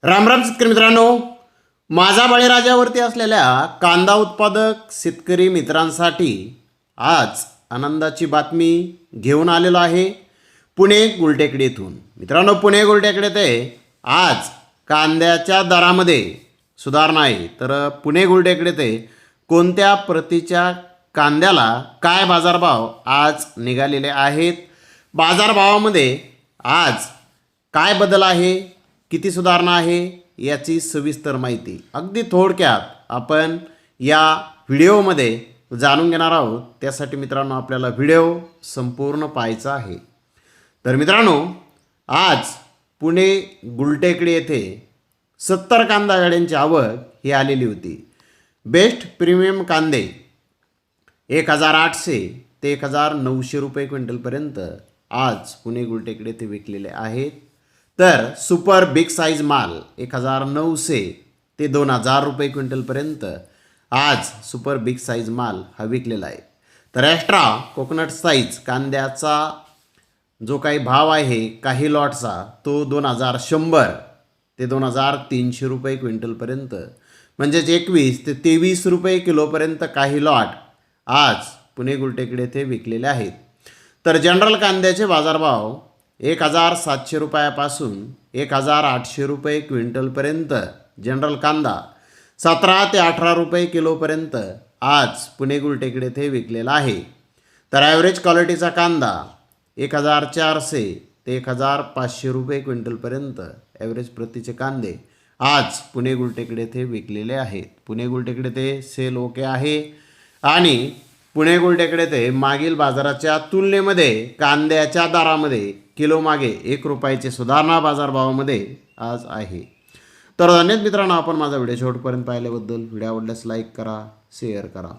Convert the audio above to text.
राम राम शेतकरी मित्रांनो, माझा बळीराजावरती असलेल्या कांदा उत्पादक शेतकरी मित्रांसाठी आज आनंदाची बातमी घेऊन आलेलो आहे पुणे गुलटेकडी येथून। मित्रांनो, पुणे गुलटेकडी येथे आज कांद्याच्या दरामध्ये सुधारणा आहे। तर पुणे गुलटेकडी येथे कोणत्या प्रतीच्या कांद्याला काय बाजारभाव आज निघालेले आहेत, बाजारभावामध्ये आज काय बदल आहे, किती सुधारणा आहे याची सविस्तर माहिती अगदी थोडक्यात आपण या व्हिडिओमध्ये जाणून घेणार आहोत। त्यासाठी मित्रांनो आपल्याला व्हिडिओ संपूर्ण पाहायचा आहे। तर मित्रांनो, आज पुणे गुलटेकडी येथे 70 कांदा गाड्यांची आवक ही आलेली होती। बेस्ट प्रीमियम कांदे 1800 ते 1900 रुपये क्विंटलपर्यंत आज पुणे गुलटेकडी येथे विकलेले आहेत। तर सुपर बिग साईज माल 1900 ते 2000 रुपये क्विंटलपर्यंत आज सुपर बिग साईज माल हा विकलेला आहे। तर एक्स्ट्रा कोकोनट साईज कांद्याचा जो काही भाव आहे काही लॉटचा तो 2100 ते 2300 रुपये क्विंटलपर्यंत, म्हणजेच 21 ते 23 रुपये किलोपर्यंत काही लॉट आज पुणे गुलटेकडी येथे विकलेले आहेत। तर जनरल कांद्याचे बाजारभाव 1700 रुपयापासून 1800 रुपये क्विंटलपर्यंत, जनरल कांदा 17 ते 18 रुपये किलोपर्यंत आज पुणे गुलटेकडी येथे विकलेला आहे। तर ॲव्हरेज क्वालिटीचा कांदा 1400 ते 1500 रुपये क्विंटलपर्यंत ॲव्हरेज प्रतीचे कांदे आज पुणे गुलटेकडी येथे विकलेले आहेत। पुणे गुलटेकडी येथे सेल ओके आहे आणि पुणे गुलटेकडी येथे मागील बाजाराच्या तुलनेमध्ये कांद्याच्या दरामध्ये किलो मागे 1 रुपयाची सुधारणा बाजारभावामध्ये आज आहे। तर धन्यवाद मित्रांनो, आपण माझा व्हिडिओ शेवटपर्यंत पाहिल्याबद्दल। व्हिडिओ आवडल्यास लाईक करा, शेअर करा।